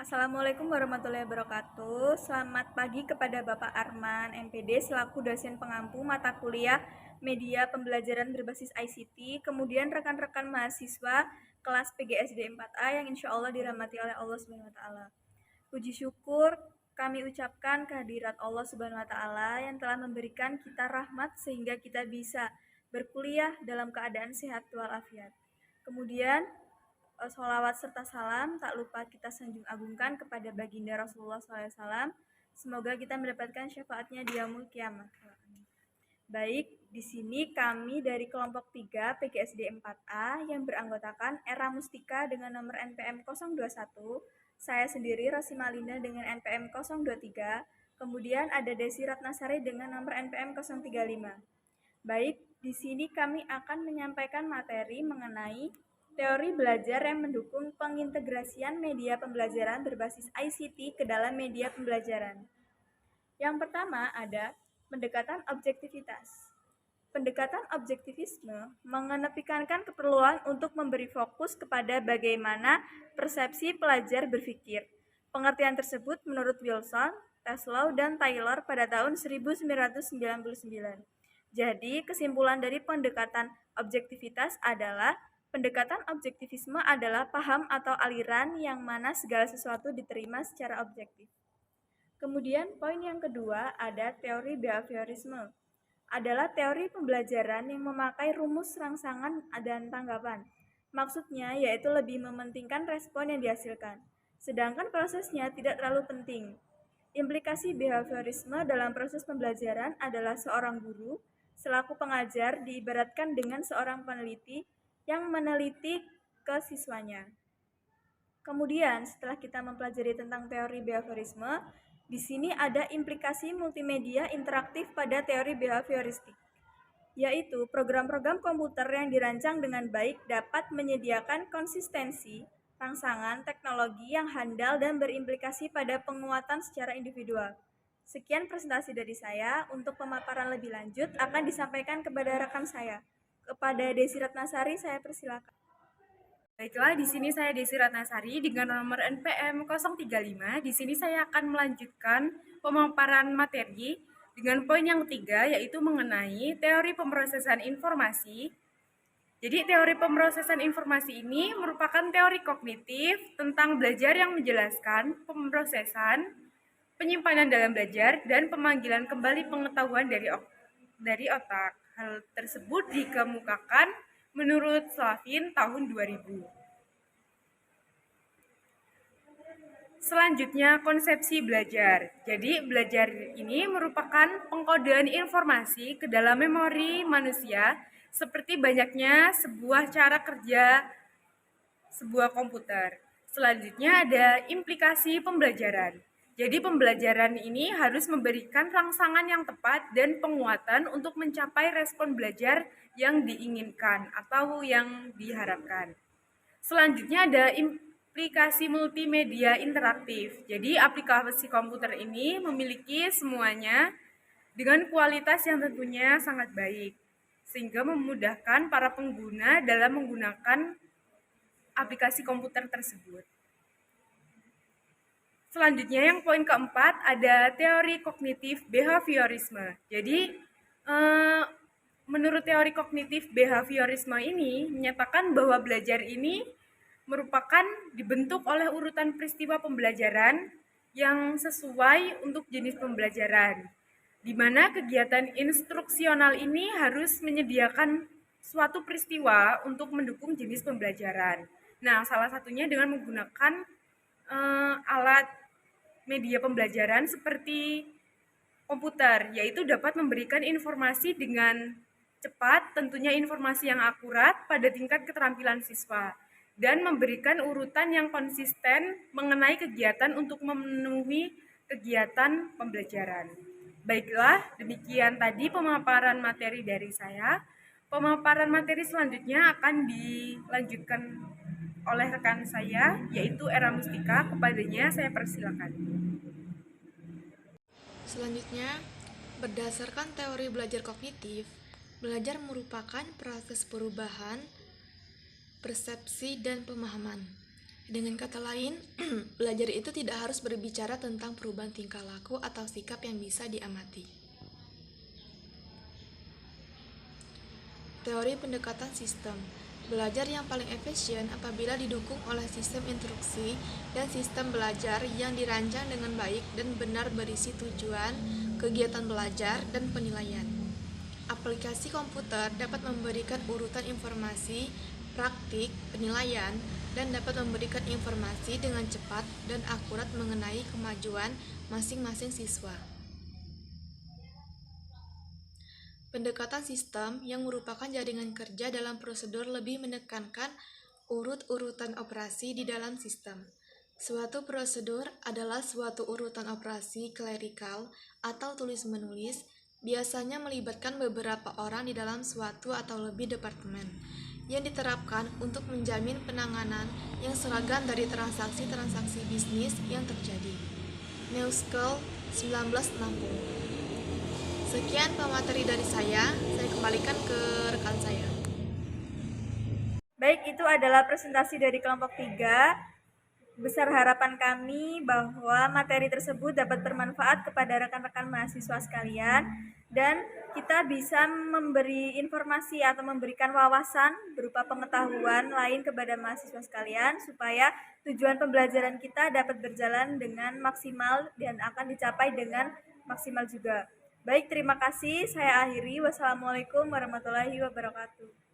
Assalamualaikum warahmatullahi wabarakatuh. Selamat pagi kepada Bapak Arman, MPD, selaku dosen pengampu mata kuliah Media Pembelajaran Berbasis ICT, kemudian rekan-rekan mahasiswa kelas PGSD 4A yang insya Allah dirahmati oleh Allah Subhanahu wa Ta'ala. Puji syukur kami ucapkan kehadirat Allah Subhanahu wa Ta'ala yang telah memberikan kita rahmat sehingga kita bisa berkuliah dalam keadaan sehat walafiat. Kemudian sholawat serta salam tak lupa kita sanjung agungkan kepada baginda Rasulullah SAW. Semoga kita mendapatkan syafaatnya di yaumul kiamah. Baik, di sini kami dari kelompok 3 PGSD 4A yang beranggotakan Era Mustika dengan nomor NPM 021, saya sendiri Rosimalinda dengan NPM 023, kemudian ada Desi Ratnasari dengan nomor NPM 035. Baik, di sini kami akan menyampaikan materi mengenai teori belajar yang mendukung pengintegrasian media pembelajaran berbasis ICT ke dalam media pembelajaran. Yang pertama ada pendekatan objektivitas. Pendekatan objektivisme mengedepankan keperluan untuk memberi fokus kepada bagaimana persepsi pelajar berpikir. Pengertian tersebut menurut Wilson, Teslau, dan Taylor pada tahun 1999. Jadi, kesimpulan dari pendekatan objektivitas adalah pendekatan objektivisme adalah paham atau aliran yang mana segala sesuatu diterima secara objektif. Kemudian poin yang kedua ada teori behaviorisme. Adalah teori pembelajaran yang memakai rumus rangsangan dan tanggapan. Maksudnya yaitu lebih mementingkan respon yang dihasilkan, sedangkan prosesnya tidak terlalu penting. Implikasi behaviorisme dalam proses pembelajaran adalah seorang guru selaku pengajar diibaratkan dengan seorang peneliti yang meneliti ke siswanya. Kemudian, setelah kita mempelajari tentang teori behaviorisme, di sini ada implikasi multimedia interaktif pada teori behavioristik, yaitu program-program komputer yang dirancang dengan baik dapat menyediakan konsistensi, rangsangan, teknologi yang handal dan berimplikasi pada penguatan secara individual. Sekian presentasi dari saya. Untuk pemaparan lebih lanjut akan disampaikan kepada rekan saya. Kepada Desi Ratnasari, saya persilakan. Baiklah, di sini saya Desi Ratnasari dengan nomor NPM 035. Di sini saya akan melanjutkan pemaparan materi dengan poin yang ketiga, yaitu mengenai teori pemrosesan informasi. Jadi, teori pemrosesan informasi ini merupakan teori kognitif tentang belajar yang menjelaskan pemrosesan, penyimpanan dalam belajar, dan pemanggilan kembali pengetahuan dari otak. Hal tersebut dikemukakan menurut Slavin tahun 2000. Selanjutnya, konsepsi belajar. Jadi, belajar ini merupakan pengkodean informasi ke dalam memori manusia seperti banyaknya sebuah cara kerja sebuah komputer. Selanjutnya ada implikasi pembelajaran. Jadi pembelajaran ini harus memberikan rangsangan yang tepat dan penguatan untuk mencapai respon belajar yang diinginkan atau yang diharapkan. Selanjutnya ada aplikasi multimedia interaktif. Jadi aplikasi komputer ini memiliki semuanya dengan kualitas yang tentunya sangat baik, sehingga memudahkan para pengguna dalam menggunakan aplikasi komputer tersebut. Selanjutnya yang poin keempat ada teori kognitif behaviorisme. Jadi menurut teori kognitif behaviorisme ini menyatakan bahwa belajar ini merupakan dibentuk oleh urutan peristiwa pembelajaran yang sesuai untuk jenis pembelajaran, di mana kegiatan instruksional ini harus menyediakan suatu peristiwa untuk mendukung jenis pembelajaran. Nah, salah satunya dengan menggunakan alat media pembelajaran seperti komputer, yaitu dapat memberikan informasi dengan cepat, tentunya informasi yang akurat pada tingkat keterampilan siswa, dan memberikan urutan yang konsisten mengenai kegiatan untuk memenuhi kegiatan pembelajaran. Baiklah, demikian tadi pemaparan materi dari saya. Pemaparan materi selanjutnya akan dilanjutkan oleh rekan saya, yaitu Era Mustika. Kepadanya saya persilakan. Selanjutnya, berdasarkan teori belajar kognitif, belajar merupakan proses perubahan persepsi dan pemahaman. Dengan kata lain, belajar itu tidak harus berbicara tentang perubahan tingkah laku atau sikap yang bisa diamati. Teori pendekatan sistem. Belajar yang paling efisien apabila didukung oleh sistem instruksi dan sistem belajar yang dirancang dengan baik dan benar berisi tujuan, kegiatan belajar, dan penilaian. Aplikasi komputer dapat memberikan urutan informasi, praktik, penilaian, dan dapat memberikan informasi dengan cepat dan akurat mengenai kemajuan masing-masing siswa. Pendekatan sistem yang merupakan jaringan kerja dalam prosedur lebih menekankan urut-urutan operasi di dalam sistem. Suatu prosedur adalah suatu urutan operasi klerikal atau tulis-menulis, biasanya melibatkan beberapa orang di dalam suatu atau lebih departemen, yang diterapkan untuk menjamin penanganan yang seragam dari transaksi-transaksi bisnis yang terjadi. Neuschel, 1960. Sekian pemateri dari saya kembalikan ke rekan saya. Baik, itu adalah presentasi dari kelompok 3. Besar harapan kami bahwa materi tersebut dapat bermanfaat kepada rekan-rekan mahasiswa sekalian dan kita bisa memberi informasi atau memberikan wawasan berupa pengetahuan lain kepada mahasiswa sekalian supaya tujuan pembelajaran kita dapat berjalan dengan maksimal dan akan dicapai dengan maksimal juga. Baik, terima kasih. Saya akhiri. Wassalamualaikum warahmatullahi wabarakatuh.